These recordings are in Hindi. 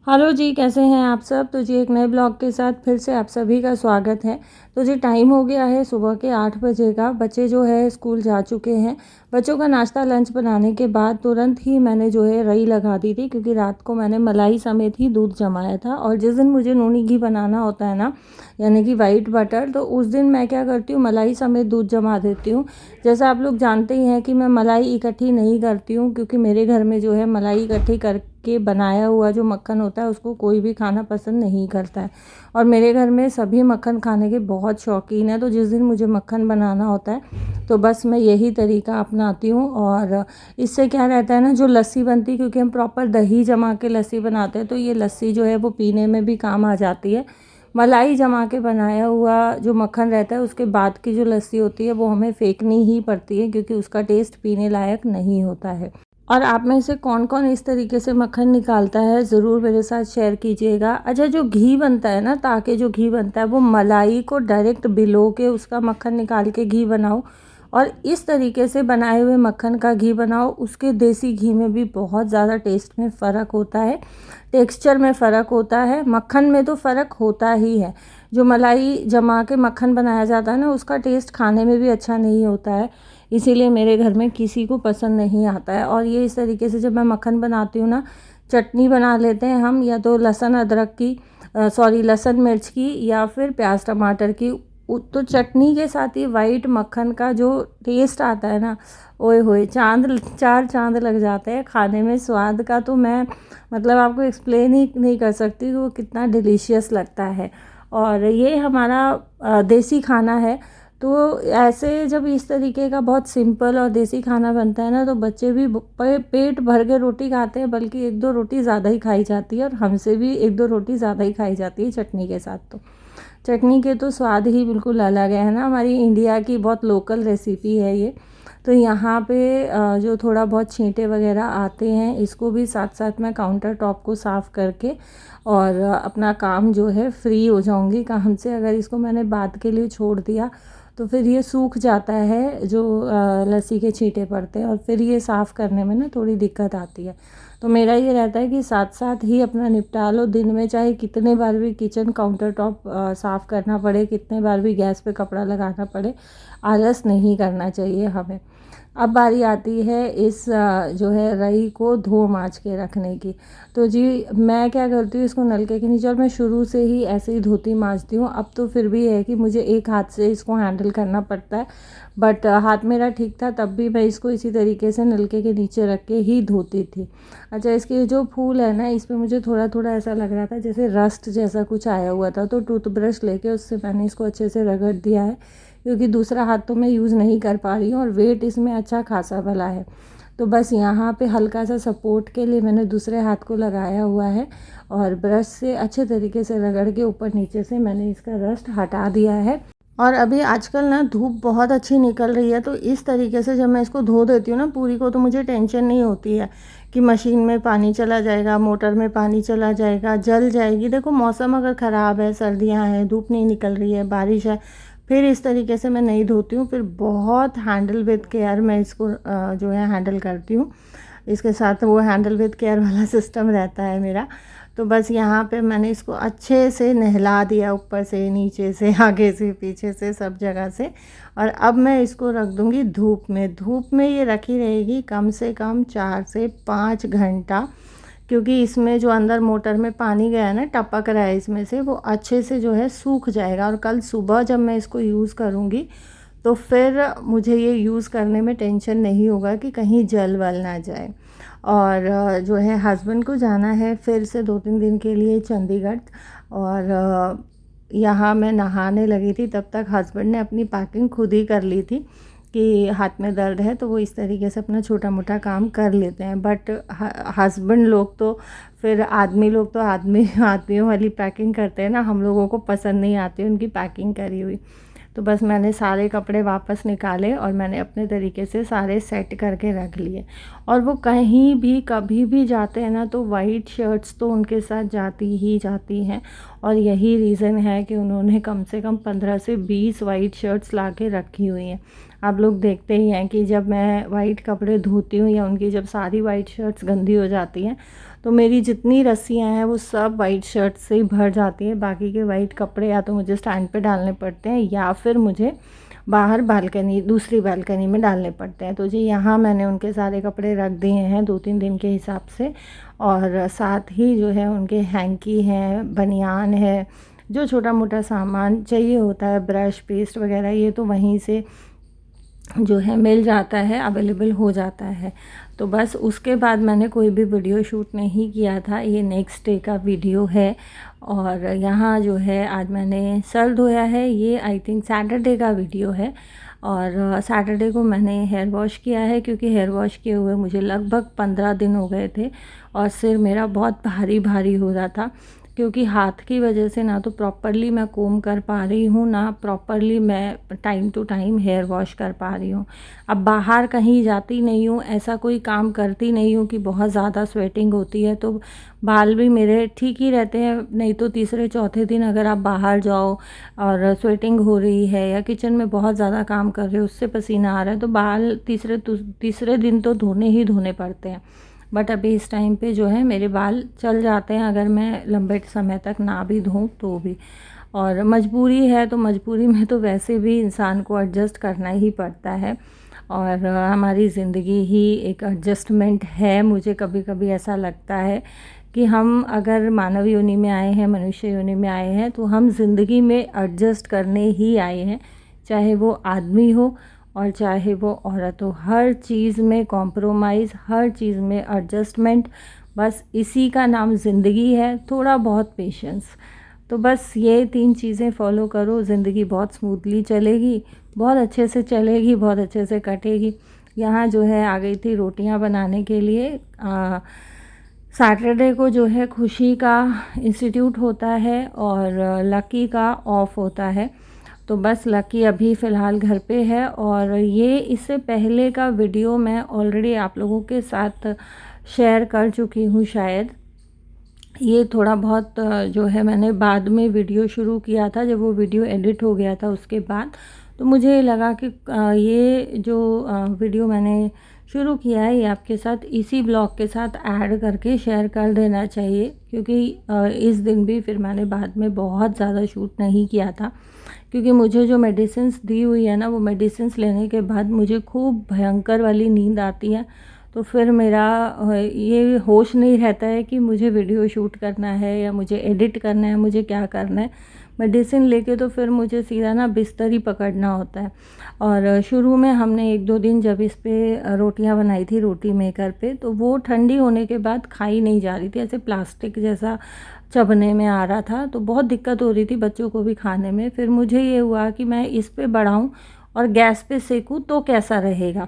हेलो जी, कैसे हैं आप सब। तो जी एक नए ब्लॉग के साथ फिर से आप सभी का स्वागत है। तो जी टाइम हो गया है सुबह के 8 बजे का। बच्चे जो है स्कूल जा चुके हैं। बच्चों का नाश्ता लंच बनाने के बाद तुरंत ही मैंने जो है रई लगा दी थी, क्योंकि रात को मैंने मलाई समेत ही दूध जमाया था। और जिस दिन मुझे नूनी घी बनाना होता है ना, यानी कि वाइट बटर, तो उस दिन मैं क्या करती हूँ, मलाई समेत दूध जमा देती हूँ। जैसा आप लोग जानते ही हैं कि मैं मलाई इकट्ठी नहीं करती हूँ, क्योंकि मेरे घर में जो है मलाई इकट्ठी करके बनाया हुआ जो मक्खन होता है उसको कोई भी खाना पसंद नहीं करता है। और मेरे घर में सभी मक्खन खाने के बहुत शौकीन है। तो जिस दिन मुझे मक्खन बनाना होता है तो बस मैं यही तरीका अपनाती हूँ। और इससे क्या रहता है ना, जो लस्सी बनती है, क्योंकि हम प्रॉपर दही जमा के लस्सी बनाते हैं, तो ये लस्सी जो है वो पीने में भी काम आ जाती है। मलाई जमा के बनाया हुआ जो मक्खन रहता है उसके बाद की जो लस्सी होती है वो हमें फेंकनी ही पड़ती है, क्योंकि उसका टेस्ट पीने लायक नहीं होता है। और आप में से कौन कौन इस तरीके से मक्खन निकालता है, ज़रूर मेरे साथ शेयर कीजिएगा। अच्छा, जो घी बनता है ना, ताकि जो घी बनता है वो मलाई को डायरेक्ट बिलो के उसका मक्खन निकाल के घी बनाओ, और इस तरीके से बनाए हुए मक्खन का घी बनाओ, उसके देसी घी में भी बहुत ज़्यादा टेस्ट में फ़र्क होता है, टेक्सचर में फ़र्क होता है, मक्खन में तो फ़र्क होता ही है। जो मलाई जमा के मक्खन बनाया जाता है ना, उसका टेस्ट खाने में भी अच्छा नहीं होता है, इसीलिए मेरे घर में किसी को पसंद नहीं आता है। और ये इस तरीके से जब मैं मक्खन बनाती हूँ ना, चटनी बना लेते हैं हम, या तो लहसुन अदरक की, लहसुन मिर्च की, या फिर प्याज टमाटर की। तो चटनी के साथ ही वाइट मक्खन का जो टेस्ट आता है ना, ओए होए, चांद चार चांद लग जाते हैं खाने में। स्वाद का तो मैं मतलब आपको एक्सप्लेन ही नहीं कर सकती कि वो कितना डिलीशियस लगता है। और ये हमारा देसी खाना है। तो ऐसे जब इस तरीके का बहुत सिंपल और देसी खाना बनता है ना, तो बच्चे भी पेट भर के रोटी खाते हैं, बल्कि एक दो रोटी ज़्यादा ही खाई जाती है, और हमसे भी एक दो रोटी ज़्यादा ही खाई जाती है चटनी के साथ। तो चटनी के तो स्वाद ही बिल्कुल अलग है ना। हमारी इंडिया की बहुत लोकल रेसिपी है ये। तो यहाँ पे जो थोड़ा बहुत छींटे वगैरह आते हैं, इसको भी साथ साथ मैं काउंटर टॉप को साफ़ करके और अपना काम जो है फ्री हो जाऊँगी काम से। अगर इसको मैंने बाद के लिए छोड़ दिया तो फिर ये सूख जाता है, जो लस्सी के छींटे पड़ते हैं, और फिर ये साफ़ करने में ना थोड़ी दिक्कत आती है। तो मेरा ये रहता है कि साथ साथ ही अपना निपटा लो दिन में, चाहे कितने बार भी किचन काउंटर टॉप साफ़ करना पड़े, कितने बार भी गैस पे कपड़ा लगाना पड़े, आलस नहीं करना चाहिए हमें। अब बारी आती है इस जो है रई को धो माँज के रखने की। तो जी मैं क्या करती हूँ, इसको नलके के नीचे, और मैं शुरू से ही ऐसे ही धोती माँजती हूँ। अब तो फिर भी है कि मुझे एक हाथ से इसको हैंडल करना पड़ता है, बट हाथ मेरा ठीक था तब भी मैं इसको इसी तरीके से नलके के नीचे रख के ही धोती थी। अच्छा, इसके जो फूल है ना, इस पर मुझे थोड़ा थोड़ा ऐसा लग रहा था जैसे रस्ट जैसा कुछ आया हुआ था, तो टूथब्रश लेके उससे मैंने इसको अच्छे से रगड़ दिया है, क्योंकि दूसरा हाथ तो मैं यूज़ नहीं कर पा रही हूँ, और वेट इसमें अच्छा खासा भला है। तो बस यहाँ पे हल्का सा सपोर्ट के लिए मैंने दूसरे हाथ को लगाया हुआ है, और ब्रश से अच्छे तरीके से रगड़ के ऊपर नीचे से मैंने इसका रस्ट हटा दिया है। और अभी आजकल ना धूप बहुत अच्छी निकल रही है, तो इस तरीके से जब मैं इसको धो देती हूँ ना पूरी को, तो मुझे टेंशन नहीं होती है कि मशीन में पानी चला जाएगा, मोटर में पानी चला जाएगा, जल जाएगी। देखो मौसम अगर ख़राब है, सर्दियाँ हैं, धूप नहीं निकल रही है, बारिश है, फिर इस तरीके से मैं नहीं धोती हूँ। फिर बहुत हैंडल विद केयर मैं इसको जो है हैंडल करती हूँ। इसके साथ वो हैंडल विद केयर वाला सिस्टम रहता है मेरा। तो बस यहाँ पे मैंने इसको अच्छे से नहला दिया, ऊपर से नीचे से आगे से पीछे से सब जगह से। और अब मैं इसको रख दूँगी धूप में। धूप में ये रखी रहेगी कम से कम 4 से 5 घंटा, क्योंकि इसमें जो अंदर मोटर में पानी गया है ना, टपक रहा है इसमें से, वो अच्छे से जो है सूख जाएगा। और कल सुबह जब मैं इसको यूज़ करूँगी तो फिर मुझे ये यूज़ करने में टेंशन नहीं होगा कि कहीं जल वल ना जाए। और जो है हस्बैंड को जाना है फिर से 2-3 दिन के लिए चंडीगढ़, और यहाँ मैं नहाने लगी थी तब तक हस्बैंड ने अपनी पैकिंग खुद ही कर ली थी कि हाथ में दर्द है, तो वो इस तरीके से अपना छोटा मोटा काम कर लेते हैं। बट हस्बैंड लोग तो फिर आदमी लोग तो आदमियों वाली पैकिंग करते हैं ना, हम लोगों को पसंद नहीं आती उनकी पैकिंग करी हुई। तो बस मैंने सारे कपड़े वापस निकाले और मैंने अपने तरीके से सारे सेट करके रख लिए। और वो कहीं भी कभी भी जाते हैं ना, तो वाइट शर्ट्स तो उनके साथ जाती ही जाती हैं। और यही रीज़न है कि उन्होंने कम से कम 15 से 20 वाइट शर्ट्स ला के रखी हुई हैं। आप लोग देखते ही हैं कि जब मैं वाइट कपड़े धोती हूँ या उनकी जब सारी वाइट शर्ट्स गंदी हो जाती हैं तो मेरी जितनी रस्सियाँ हैं वो सब वाइट शर्ट से ही भर जाती है। बाकी के वाइट कपड़े या तो मुझे स्टैंड पे डालने पड़ते हैं या फिर मुझे बाहर दूसरी बालकनी में डालने पड़ते हैं। तो जी यहाँ मैंने उनके सारे कपड़े रख दिए हैं 2-3 दिन के हिसाब से, और साथ ही जो है उनके हैंकी हैं, बनियान है, जो छोटा मोटा सामान चाहिए होता है, ब्रश, पेस्ट वगैरह, ये तो वहीं से जो है मिल जाता है, अवेलेबल हो जाता है। तो बस उसके बाद मैंने कोई भी वीडियो शूट नहीं किया था। ये नेक्स्ट डे का वीडियो है। और यहाँ जो है आज मैंने सर धोया है, ये आई थिंक सैटरडे का वीडियो है। और सैटरडे को मैंने हेयर वॉश किया है, क्योंकि हेयर वॉश किए हुए मुझे लगभग 15 दिन हो गए थे और सिर मेरा बहुत भारी भारी हो रहा था, क्योंकि हाथ की वजह से ना तो प्रॉपरली मैं कोम कर पा रही हूँ, ना प्रॉपरली मैं time to time hair wash कर पा रही हूँ। अब बाहर कहीं जाती नहीं हूँ, ऐसा कोई काम करती नहीं हूँ कि बहुत ज़्यादा स्वेटिंग होती है, तो बाल भी मेरे ठीक ही रहते हैं। नहीं तो तीसरे चौथे दिन अगर आप बाहर जाओ और स्वेटिंग हो रही है या किचन में बहुत ज़्यादा काम कर रहे हो, उससे पसीना आ रहा है, तो बाल तीसरे दिन तो धोने ही धोने पड़ते हैं। बट अभी इस टाइम पे जो है मेरे बाल चल जाते हैं, अगर मैं लंबे समय तक ना भी धोऊं तो भी। और मजबूरी है, तो मजबूरी में तो वैसे भी इंसान को एडजस्ट करना ही पड़ता है, और हमारी ज़िंदगी ही एक एडजस्टमेंट है। मुझे कभी कभी ऐसा लगता है कि हम अगर मानव योनि में आए हैं, मनुष्य योनि में आए हैं, तो हम ज़िंदगी में एडजस्ट करने ही आए हैं, चाहे वो आदमी हो और चाहे वो औरत हो। हर चीज़ में कॉम्प्रोमाइज़, हर चीज़ में एडजस्टमेंट, बस इसी का नाम ज़िंदगी है। थोड़ा बहुत पेशेंस, तो बस ये 3 चीज़ें फॉलो करो, ज़िंदगी बहुत स्मूथली चलेगी, बहुत अच्छे से चलेगी, बहुत अच्छे से कटेगी। यहाँ जो है आ गई थी रोटियाँ बनाने के लिए। सैटरडे को जो है खुशी का इंस्टीट्यूट होता है और लकी का ऑफ होता है, तो बस लकी अभी फ़िलहाल घर पे है। और ये इससे पहले का वीडियो मैं ऑलरेडी आप लोगों के साथ शेयर कर चुकी हूँ शायद। ये थोड़ा बहुत जो है मैंने बाद में वीडियो शुरू किया था, जब वो वीडियो एडिट हो गया था उसके बाद, तो मुझे लगा कि ये जो वीडियो मैंने शुरू किया है ये आपके साथ इसी ब्लॉग के साथ ऐड करके शेयर कर देना चाहिए, क्योंकि इस दिन भी फिर मैंने बाद में बहुत ज़्यादा शूट नहीं किया था, क्योंकि मुझे जो मेडिसिन्स दी हुई है ना, वो मेडिसिन्स लेने के बाद मुझे खूब भयंकर वाली नींद आती है। तो फिर मेरा ये होश नहीं रहता है कि मुझे वीडियो शूट करना है या मुझे एडिट करना है, मुझे क्या करना है। मेडिसिन लेके तो फिर मुझे सीधा ना बिस्तर ही पकड़ना होता है। और शुरू में हमने 1-2 दिन जब इस पे रोटियां बनाई थी रोटी मेकर पे, तो वो ठंडी होने के बाद खाई नहीं जा रही थी, ऐसे प्लास्टिक जैसा चबने में आ रहा था, तो बहुत दिक्कत हो रही थी बच्चों को भी खाने में। फिर मुझे ये हुआ कि मैं इस पे बढ़ाऊँ और गैस पे सेकूँ तो कैसा रहेगा।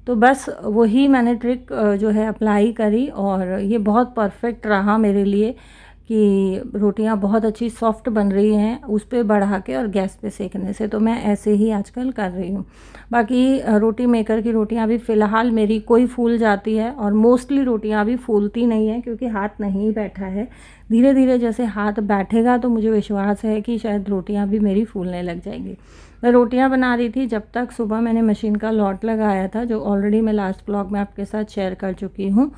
तो बस वही मैंने ट्रिक जो है अप्लाई करी, और ये बहुत परफेक्ट रहा मेरे लिए कि रोटियां बहुत अच्छी सॉफ्ट बन रही हैं उस पे बढ़ा के और गैस पे सेकने से। तो मैं ऐसे ही आजकल कर रही हूँ। बाकी रोटी मेकर की रोटियां अभी फ़िलहाल मेरी कोई फूल जाती है, और मोस्टली रोटियां अभी फूलती नहीं है, क्योंकि हाथ नहीं बैठा है। धीरे धीरे जैसे हाथ बैठेगा तो मुझे विश्वास है कि शायद रोटियां भी मेरी फूलने लग जाएंगी। मैं रोटियां बना रही थी जब तक सुबह मैंने मशीन का लॉट लगाया था, जो ऑलरेडी मैं लास्ट ब्लॉग में आपके साथ शेयर कर चुकी हूँ।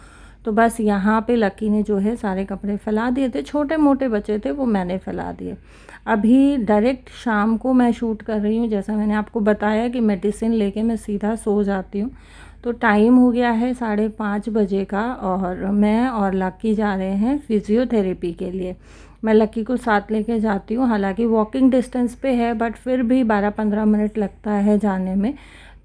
तो बस यहाँ पे लकी ने जो है सारे कपड़े फैला दिए थे, छोटे मोटे बचे थे वो मैंने फैला दिए। अभी डायरेक्ट शाम को मैं शूट कर रही हूँ, जैसा मैंने आपको बताया कि मेडिसिन लेके मैं सीधा सो जाती हूँ। तो टाइम हो गया है 5:30 बजे का, और मैं और लकी जा रहे हैं फिज़ियोथेरेपी के लिए। मैं लकी को साथ लेके जाती हूँ, हालांकि वॉकिंग डिस्टेंस पे है, बट फिर भी 12-15 मिनट लगता है जाने में।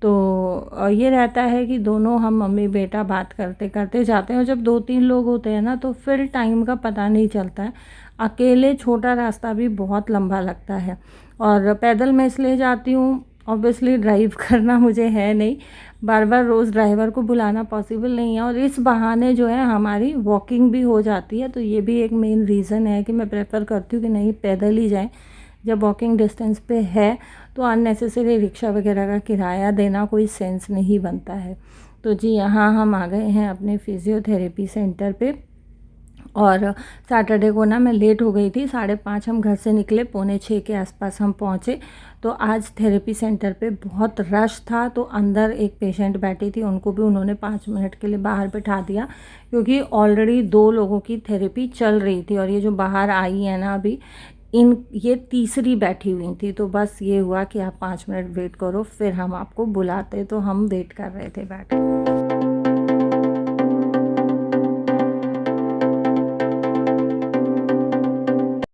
तो ये रहता है कि दोनों हम मम्मी बेटा बात करते करते जाते हैं, और जब 2-3 लोग होते हैं ना तो फिर टाइम का पता नहीं चलता है। अकेले छोटा रास्ता भी बहुत लंबा लगता है, और पैदल मैं इसलिए जाती हूँ, ऑब्वियसली ड्राइव करना मुझे है नहीं, बार बार रोज़ ड्राइवर को बुलाना पॉसिबल नहीं है, और इस बहाने जो है हमारी वॉकिंग भी हो जाती है। तो ये भी एक मेन रीज़न है कि मैं प्रेफर करती हूँ कि नहीं, पैदल ही जाएं। जब वॉकिंग डिस्टेंस पे है तो अननेसेसरी रिक्शा वगैरह का किराया देना कोई सेंस नहीं बनता है। तो जी यहाँ हम आ गए हैं अपने फिज़ियोथेरेपी सेंटर पे, और सैटरडे को ना मैं लेट हो गई थी, 5:30 हम घर से निकले, 5:45 के आसपास हम पहुँचे। तो आज थेरेपी सेंटर पे बहुत रश था, तो अंदर एक पेशेंट बैठी थी, उनको भी उन्होंने 5 मिनट के लिए बाहर बिठा दिया, क्योंकि ऑलरेडी 2 लोगों की थेरेपी चल रही थी और ये जो बाहर आई है ना अभी, ये तीसरी बैठी हुई थी। तो बस ये हुआ कि आप 5 मिनट वेट करो, फिर हम आपको बुलाते। तो हम वेट कर रहे थे बैठ के।